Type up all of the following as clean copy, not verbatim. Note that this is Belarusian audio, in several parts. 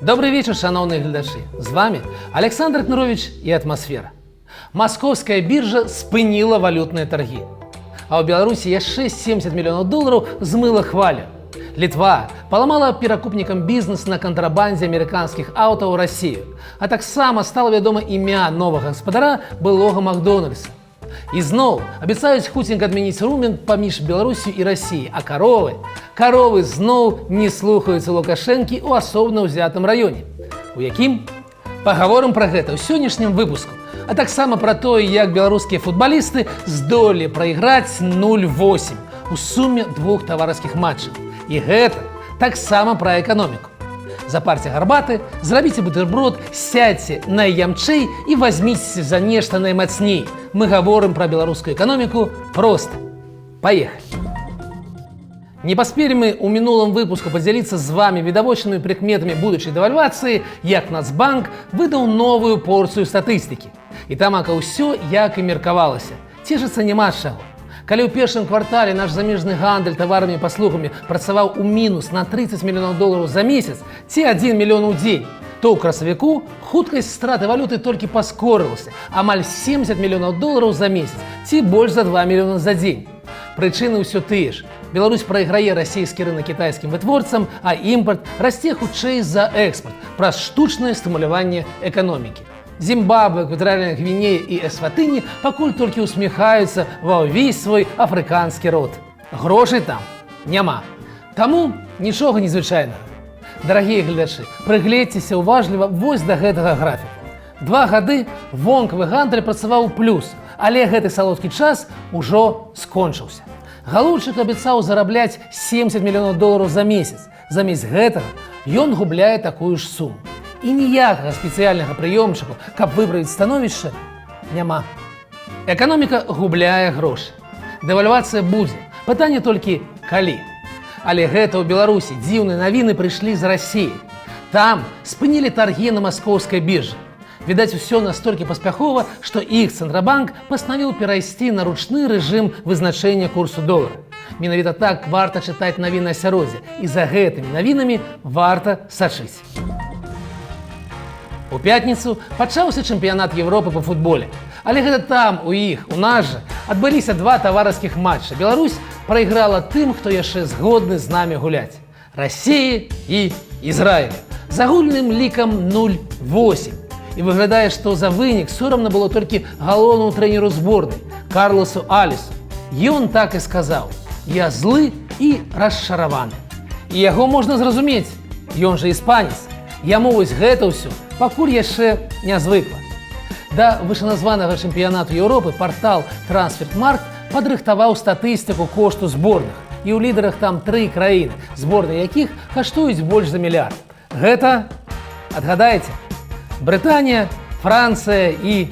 Добрый вечер, шановные глядачи. З вами Александр Кнурович и Атмосфера. Московская биржа спынила валютные торги. А у Беларуси яшчэ 70 миллионов долларов змыла хваля. Литва паламала перакупнікам бізнес на кантрабандзе амерыканскіх аўтаў у Россию. А таксама стала вядома імя новага гаспадара былога Макдональдса. І зноў абяцаюць хуценька адмяніць румінг паміж Беларусью і Россией, а каровы зноў не слухаюцца Лукашэнкі ў асобна ўзятым раёне. У якім? Пагаворым пра гэта ў сённяшнім выпуску, а таксама пра тое, як беларускія футбалісты здолелі прайграць 0-8 у суме двух таварыскіх матчаў. І гэта таксама пра эканоміку. Запарце гарбаты, зрабіце бутерброд, сядьце найямчэй і возьміцеся за нешта наймацней. Мы гаворым пра беларускую эканоміку проста. Паехалі! Не паспелі мы ў мінулым выпуску падзяліцца з вамі відавочнымі прыкметамі будучай дэвальвацыі, як Нацбанк выдаў новую порцыю статыстыкі. І там ўсё як і меркавалася. Цешыцца няма з чаго. Калі ў першым квартале наш замежны гандаль таварамі і паслугамі працаваў у мінус на 30 мільёнаў долараў за месяц ці 1 мільён у дзень, то ў красавіку хуткасць страты валюты толькі паскорылася, амаль 70 мільёнаў долараў за месяц ці больш за 2 мільёны за дзень. Прычыны ўсё тыя ж. Беларусь прайграе расійскі рынак кітайскім вытворцам, а імпарт расце хутчэй за экспарт праз штучнае стымуляванне эканомікі. Зімбабве, Экватарыяльная Гвінея і Эсватыні пакуль толькі усміхаюцца ва ўвесь свой афрыканскі род. Грошай там няма. Таму нічога незвычайнага. Дарагія глядачы, прыгледзьцеся уважліва вось да гэтага графіка. 2 гады вонкавы гандаль працаваў у плюс, але гэты салодкі час ужо скончыўся. Галоўчык абяцаў зарабляць 70 мільёнаў долараў за месяц. Замест гэтага ён губляе такую ж суму. І ніякага спецыяльнага прыёмчыку, каб выправіць становішча, няма. Эканоміка губляе грошы. Дэвальвацыя будзе. Пытанне толькі калі. Але гэта ў Беларусі дзіўныя навіны прыйшлі з Расіі. Там спынілі таргі на маскоўскай біржы. Відаць, усё настолькі паспяхова, што іх Цэнтрабанк пастанавіў перайсці на ручны рэжым вызначэння курсу долара. Менавіта так варта чытаць навіны асяроддзя, і за гэтымі навінамі варта сачыць. У пятніцу пачаўся чэмпіянат Европы па футболе. Але гэта там, у іх, у нас жа, адбыліся 2 таварыскіх матча. Беларусь прайграла тым, хто яшчэ згодны з намі гуляць. Расіі і Ізраіля. З агульным лікам 0-8. І выглядае, што за вынік сорамна было толькі галоўнаму трэнеру зборнай Карлосу Алісу. Ён так і сказаў: «Я злы і расчараваны». І яго можна зразумець. Ён жа іспанец. Яму вось гэта ўсё пакуль яшчэ не звыкла. Да вышаназванага чэмпіянату Еўропы партал Трансфертмаркт падрыхтаваў статыстыку кошту зборных. І ў лідарах там 3 краіны, зборныя якіх каштуюць больш за мільярд. Гэта, адгадаеце, Брытанія, Францыя і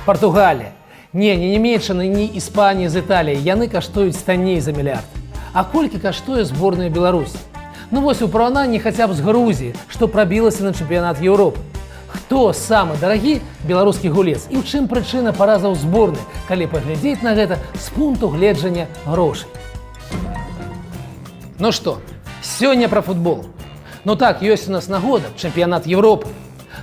Партугалія. Не Нямецчына, ні Іспанія з Італіяй, яны каштуюць танней за мільярд. А колькі каштуе зборная Беларусі? Ну вось у параўнанні хаця б з Грузіі, што прабілася на чэмпіянат Еўропы. Хто самы дарагі беларускі гулец і ў чым прычына паразаў зборнай, калі паглядзець на гэта з пункту гледжання грошай? Ну што, сёння пра футбол. Ну так, ёсць у нас нагода, чэмпіянат Еўропы.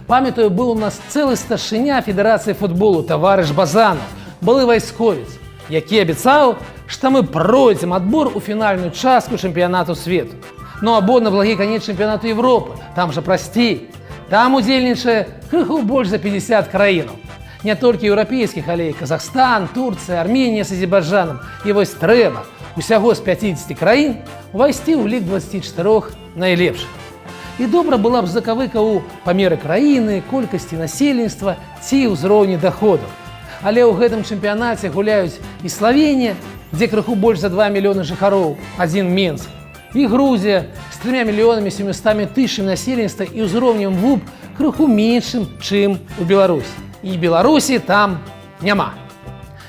Памятаю, быў у нас цэлы старшыня Федэрацыі футболу таварыш Базанаў, былы вайсковец, які абяцаў, што мы пройдзем адбор у фінальную частку чэмпіянату свету. Ну або на благі канец чэмпіянату Европы, там жа прасцей. Там удзельнічае крыху больш за 50 краінаў. Не толькі еўрапейскіх, але і Казахстан, Турцыя, Арменія з Азербайджанам. І вось трэба усяго з 50 краін увайсці ў лік 24 найлепшых. І добра была б закавыка ў памеры краіны, колькасці насельніцтва ці ўзроўні даходаў. Але ў гэтым чэмпіянаце гуляюць і Славенія, дзе крыху больш за 2 мільёны жыхароў, 1 Менск. І Грузія з 3 мільёнамі 700 тысячамі насельніцтва і ўзроўнем ВУП крыху меншым, чым у Беларусі. І Беларусі там няма.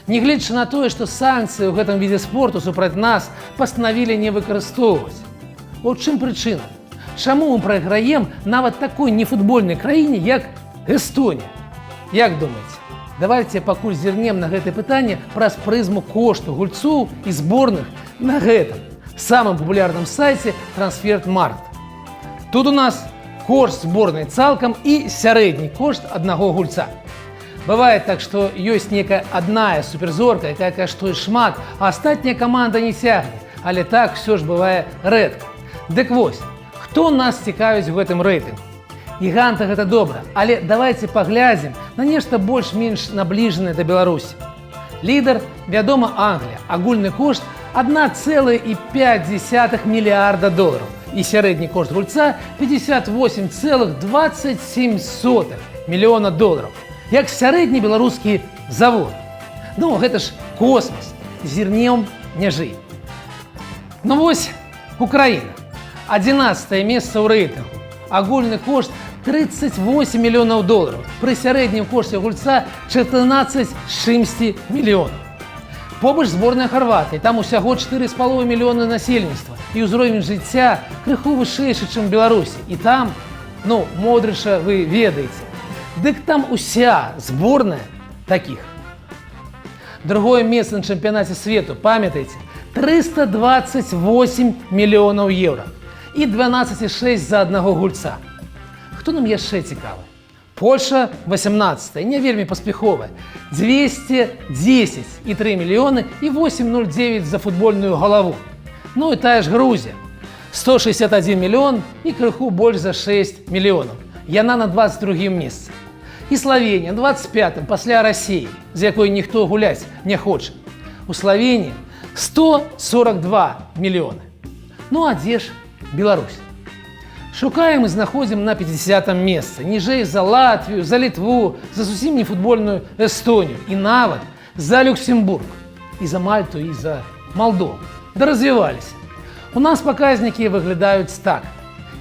Нягледзячы на тое, што санкцыі ў гэтым відзе спорту супраць нас пастанавілі не выкарыстоўваць. От чым прычына? Чаму мы прайграем нават такой нефутбольнай краіне, як Эстонія? Як думаеце? Давайце пакуль зірнем на гэтае пытанне праз прызму кошту гульцоў і зборных на гэтым самым популярным сайте Трансфертмаркт. Тут у нас кошт зборнай цалкам і сярэдні кошт аднаго гульца. Бывае так, што ёсць некая адная суперзорка, якая каштуе шмат, а астатняя каманда не цягне, але так ўсё ж бывае рэдка. Дык вось, хто нас цікавіць у гэтым рэйтынгу? Гіганты гэта добра, але давайце паглядзім на нешта больш-менш набліжанае да Беларусі. Лідар, вядома, Англія, агульны кошт 1,5 мільярда долараў і сярэдні кошт гульца 58,27 мільёна долараў. Як сярэдні беларускі завод. Ну, гэта ж космас, зірнем няжы. Ну вось, Украіна. 11-е месца ў рэйтынгу. Агульны кошт 38 мільёнаў долараў. Пры сярэднім кошце гульца 14 з чымсьці мільёнаў. Побач зборная Харватыі, там усяго 4,5 мільёны насельніцтва і ўзровень жыцця крыху вышэйшы, чым Беларусі. І там, ну, Модрыча вы ведаеце. Дык там уся зборная такіх. Другое месца на чэмпіянаце свету, памятаеце, 328 мільёнаў еўра і 12,6 за аднаго гульца. Хто нам яшчэ цікавы? Польша 18, не вельмі паспяховая, 210,3 мільёны і 8,09 за футбольную галаву. Ну і тая ж Грузія, 161 мільён і крыху больш за 6 мільёнаў. Яна на 22-м месцы. І Славенія 25-м пасля Расіі, з якой ніхто гуляць не хоча. У Славенії 142 мільёны. Ну а дзе ж Беларусь? Шукаем і знаходзім на 50-м месцы, ніжэй за Латвію, за Літву, за зусім не футбольную Эстонію і нават за Люксембург, і за Мальту, і за Малдову. Да развіваліся. У нас паказнікі выглядаюць так: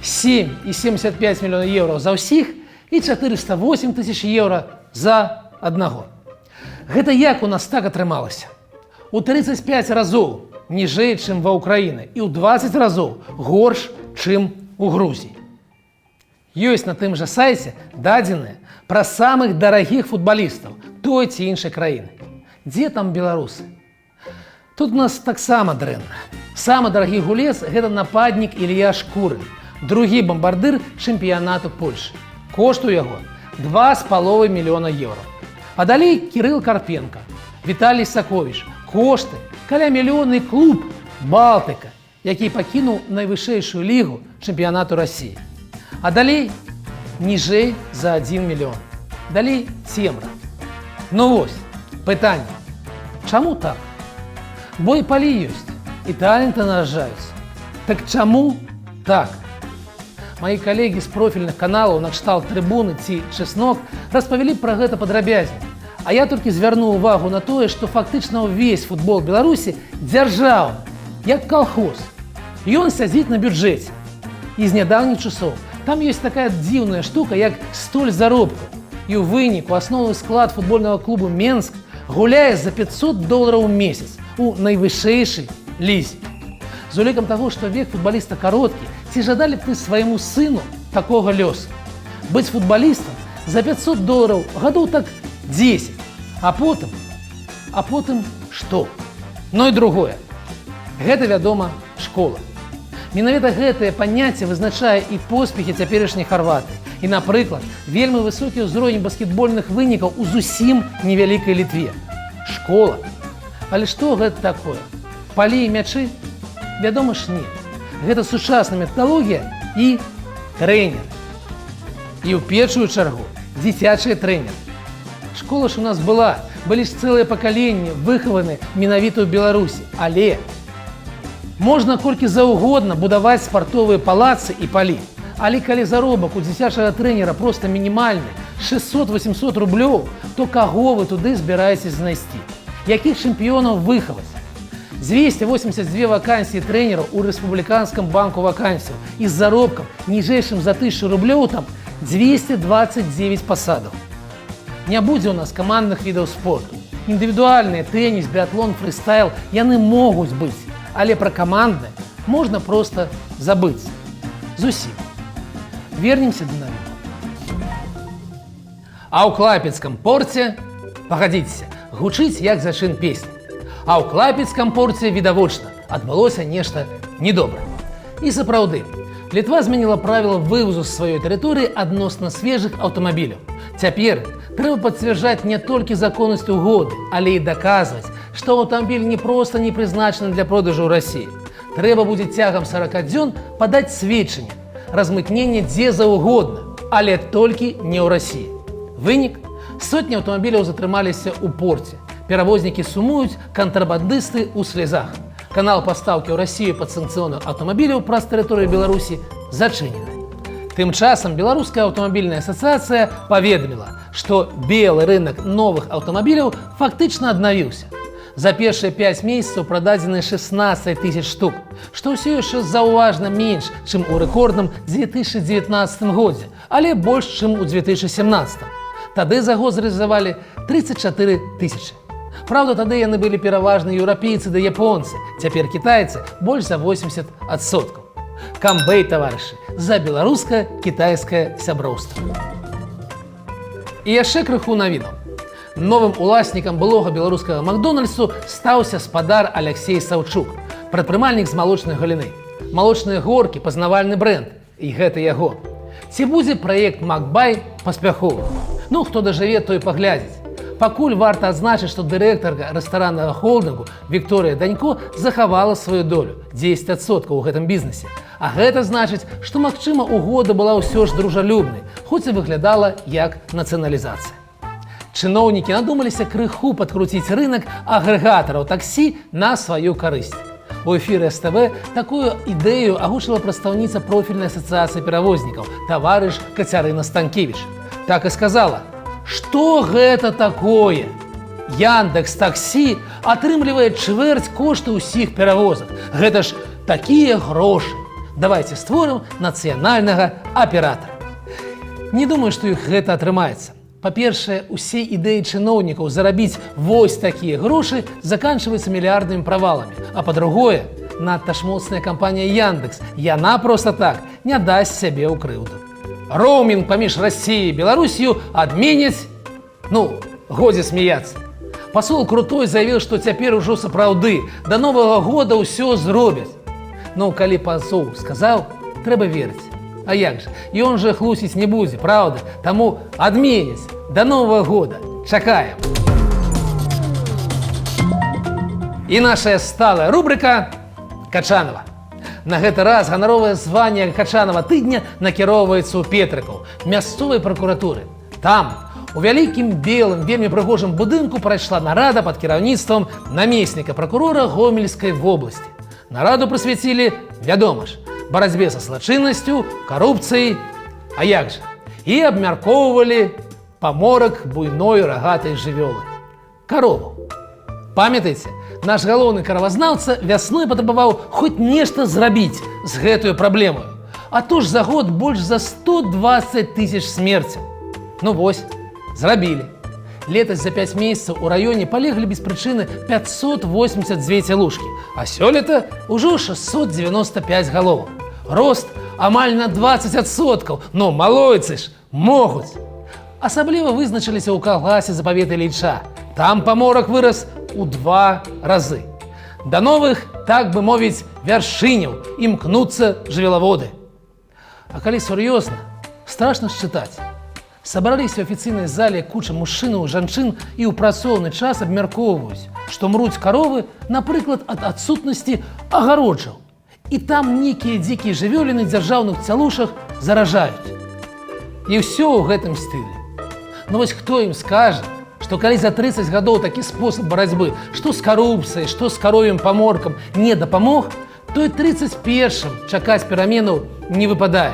7,75 мільёна еўра за ўсіх і 408 тысяч еўра за аднаго. Гэта як у нас так атрымалася? У 35 разоў ніжэй, чым ва Ўкраіны, і ў 20 разоў горш, чым у Грузіі. Ёсць на тым жа сайце дадзеныя пра самых дарагіх футбалістаў той ці іншай краіны. Дзе там беларусы? Тут у нас таксама дрэнна. Самы дарагі гулец – гэта нападнік Ілья Шкурын, другі бамбардыр чэмпіянату Польшы. Кошт у яго 2,5 мільёна еўра. А далей Кірыл Карпенка, Віталій Саковіч, кошты каля мільённы клуб «Балтыка», які пакінуў найвышэйшую лігу чэмпіянату Расіі. А далей ніжэй за 1 мільён. Далей цемра. Ну вось, пытанне. Чаму так? Бо і палі ёсць, і таленты нараджаюцца. Так чаму так? Мои калегі з профільных каналаў на кшталт Трыбуны ці Чэснок распавялі пра гэта падрабязней. А я толькі звярну увагу на тое, што фактычна ўвесь футбол Беларусі дзяржаўны, як калхоз. Ён сядзіць на бюджэце. І з нядаўніх часоў там ёсць такая дзіўная штука, як столь заробку. І ў выніку асноўны склад футбольнага клубу Менск гуляе за $500 ў месяц у найвышэйшай лізе. З улікам таго, што век футбаліста кароткі, ці жадалі б ты свайму сыну такога лёсу? Быць футбалістам за $500 гадоў так 10, а потым што? Ну і другое. Гэта, вядома, школа. Менавіта гэтае паняцце вызначае і поспехі цяперашняй Харватыі. І, напрыклад, вельмі высокі ўзровень баскетбольных вынікаў у зусім невялікай Літве. Школа. Але што гэта такое? Палі і мячы? Вядома ж, не. Гэта сучасная метадалогія і трэнер. І ў першую чаргу дзіцячыя трэнеры. Школа ж у нас была, былі ж цэлыя пакаленні, выхаваны менавіта ў Беларусі. Але можна колькі заўгодна будаваць спартовыя палацы і палі. Але калі заробак у дзіцячага трэнера проста мінімальны, 600-800 рублёў, то каго вы туды збіраецесь знайсці? Якіх чэмпіёнаў выхаваць? 282 вакансіі трэнераў у рэспубліканскім банку вакансіяў і з заробкам ніжэйшым за 1000 рублёў там 229 пасадаў. Не будзе ў нас камандных відаў спорту. Індывідуальныя тэніс, біатлон, фрыстайл яны могуць быць, але пра камандныя можна проста забыцца. Зусім. Вернемся да навіны. А ў Клайпедскім порце, пагадзіцеся, гучыць як зачын песні. А ў Клайпедскім порце відавочна адбылося нешта недобра. І сапраўды, Літва змяніла правіла вывозу з сваёй тэрыторыі адносна свежых аўтамабіляў. Цяпер трэба пацвярджаць не толькі законнасць угоды, але і даказваць, што аўтамабіль не проста не прызначаны для продажу ў Расіі. Трэба будзе цягам 40 дзён падаць сведчанне, размытнення дзе заўгодна, але толькі не ў Расіі. Вынік? Сотні аўтамабіляў затрымаліся ў порце. Перавознікі сумуюць, кантрабандысты ў слязах. Канал пастаўкі ў Расію падсанкцыённых аўтамабіляў праз тэрыторыю Беларусі зачынены. Тым часам Беларуская аўтамабільная асацыяцыя паведаміла, што белы рынок новых аўтамабіляў фактычна аднавіўся. За першыя 5 месяцаў прададзены 16 000 штук, што ўсё яшчэ заўважна менш, чым у рэкордным 2019 годзе, але больш, чым у 2017. Тады за год зрэалізавалі 34 000. Праўда, тады яны былі пераважна еўрапейцы да японцы, цяпер кітайцы больш за 80%. Камбэй, таварышы, за беларуска-кітайскае сяброўства. І яшчэ крыху навінаў. Новым уласнікам былога беларускага Макдональдсу стаўся спадар Алексей Саўчук, прадпрымальнік з малочнай галіны. Малочныя горкі, пазнавальны брэнд, і гэта яго. Ці будзе праект Макбай паспяховым? Ну, хто дажыве, той паглядзіць. Пакуль варта адзначыць, што дырэктарка рэстараннага холдынгу Вікторыя Данько захавала сваю долю 10% у гэтым бізнесе. А гэта значыць, што, магчыма, угода была ўсё ж дружалюбнай, хоць і выглядала як нацыяналізацыя. Чыноўнікі надумаліся крыху падкруціць рынак агрэгатараў таксі на сваю карысць. У эфіры СТВ такую ідэю агучыла прадстаўніца профільнай асацыяцыі перавознікаў, таварыш Кацярына Станкевіч. Так і сказала: «Што гэта такое? Яндекс Таксі атрымлівае чвэрць кошту ўсіх перавозак. Гэта ж такія грошы. Давайце створым нацыянальнага аператара». Не думаю, што іх гэта атрымаецца. Па-першае, усе ідэі чыноўнікаў зарабіць вось такія грошы заканчваюцца мільярднымі праваламі. А па-другое, надта ж моцная кампанія Яндекс, яна проста так не дасць сябе ў крыўду. Роумінг паміж Расіяй і Беларусію адменяць? Ну, годзе смяяцца. Пасол Крутой заявіў, што цяпер ужо сапраўды да Новага года ўсё зробяць. Ну, калі пасол сказаў, трэба верыць. А як жа? Ён жа хлусіць не будзе, правда? Таму адменяць. Да Новага года. Чакаем. І наша сталая рубрика Качанова. На гэты раз ганаровае званне Качанова тыдня накіроўваецца ў Петрыкаў, мясцовай пракуратуры. Там, у вялікім белым, вельмі прыгожым будынку прайшла нарада пад кіраўніцтвам намесніка пракурора Гомельскай вобласці. Нараду прысвяцілі, вядома ж, барацьбе са злачыннасцю, карупцыяй, а як жа? І абмяркоўвалі паморак буйной рагатай жывёлы – карову. Памятаеце, наш галоўны каравазнаўца вясной патрабаваў хоць нешта зрабіць з гэтую праблемаю. А то ж за год больш за 120 000 смерцяў. Ну вось, зрабілі. Летась за 5 месяцаў у раёне палеглі без прычыны 582 цялушкі, а сёлета ўжо 695 галоваў. Рост амаль на 20%, но малойцы ж могуць. Асабліва вызначыліся ў калгасе запаветы Ільча. Там паморак вырас у 2 разы. Да новых, так бы мовіць, вяршыняў імкнуцца жывёлаводы. А калі сур'ёзна, страшна счытаць. Сабраліся ў афіцыйнай зале куча мужчынаў, жанчын і ў працоўны час абмяркоўваюць, што мруць каровы, напрыклад, ад адсутнасці агароджаў. І там нейкія дзікія жывёліны дзяржаўных цялушах заражаюць. І ўсё ў гэтым стылі. Ну вось хто ім скажа, што калі за 30 гадоў такі спосаб барацьбы, што з карупцыяй, што з каровім паморкам, не дапамог, то і 31-м чакаць пераменаў не выпадае.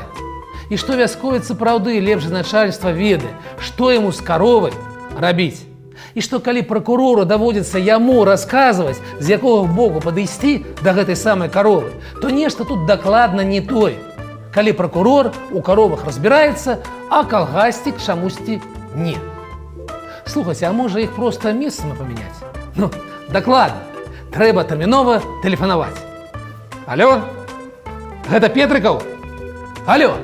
І што вясковец сапраўды лепш начальства ведае, што яму з каровай рабіць. І што калі пракурору даводзіцца яму расказваць, з якога боку падысці да гэтай самай каровы, то нешта тут дакладна не тое. Калі пракурор у каровах разбіраецца, а калгаснік чамусьці не. Слухайце, а можа іх проста месцамі памяняць? Ну, дакладна, трэба тэрмінова тэлефанаваць. Алё? Гэта Петрыкаў? Алё?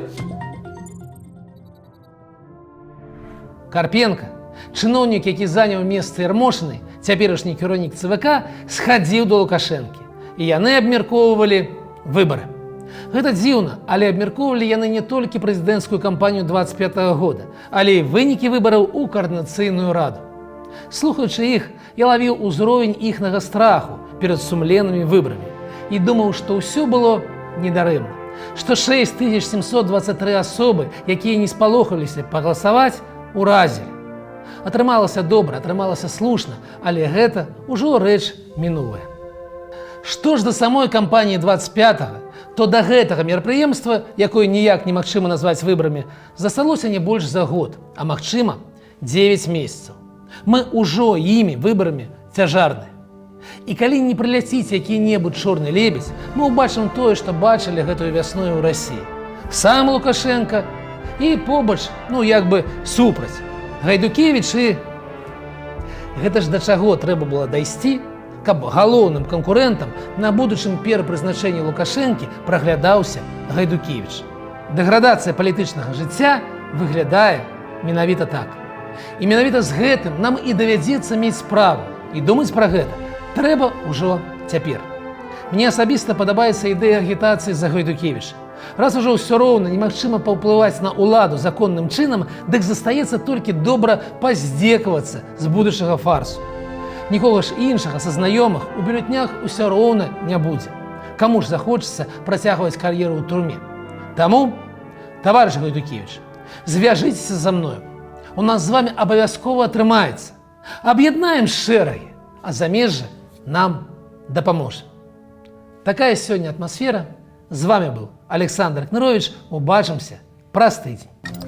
Карпенка, чыноўнік, які заняў месца Ярмошыны, цяперашні кіраўнік ЦВК, схадзіў да Лукашэнкі. І яны абмяркоўвалі выбары. Гэта дзіўна, але абмяркоўвалі яны не толькі прэзідэнцкую кампанію 25-го года, але і вынікі выбараў у каардынацыйную раду. Слухаючы іх, я лавіў узровень іхнага страху перад сумленнымі выбарамі і думаў, што ўсё было недарэмна, што 6723 асобы, якія не спалохаліся пагаласаваць, уразілі. Атрымалася добра, атрымалася слушна, але гэта ўжо рэч мінулая. Што ж да самой кампаніі 25-го, то да гэтага мерапрыемства, якое ніяк немагчыма назваць выбарамі, засталося не больш за год, а магчыма 9 месяцаў. Мы ўжо імі выбарамі цяжарныя. І калі не прыляціць які-небудзь чорны лебедзь, мы ўбачым тое, што бачылі гэтую вясною ў Расіі. Сам Лукашенка і побач, супраць, Гайдукевіч і... Гэта ж да чаго трэба было дайсці, каб галоўным канкурэнтам на будучым перапрызначэнні Лукашэнкі праглядаўся Гайдукевіч. Дэградацыя палітычнага жыцця выглядае менавіта так. І менавіта з гэтым нам і давядзецца мець справу. І думаць пра гэта трэба ўжо цяпер. Мне асабіста падабаецца ідэя агітацыі за Гайдукевіча. Раз ужо ўсё роўна немагчыма паўплываць на ўладу законным чынам, дык застаецца толькі добра паздзекавацца з будучага фарсу. Нікога ж іншага са знаёмых у бюлетнях усё роўна не будзе. Каму ж захочацца працягваць кар'еру ў турме? Таму, таварыш Гайдукевіч, звяжыцеся за мною. У нас з вами абавязкова атрымаецца. Аб'яднаем шэрагі, а замежжа нам дапаможа. Такая сёння атмасфера. З вами быў Александр Кнырович. Убачымся праз тыдзень.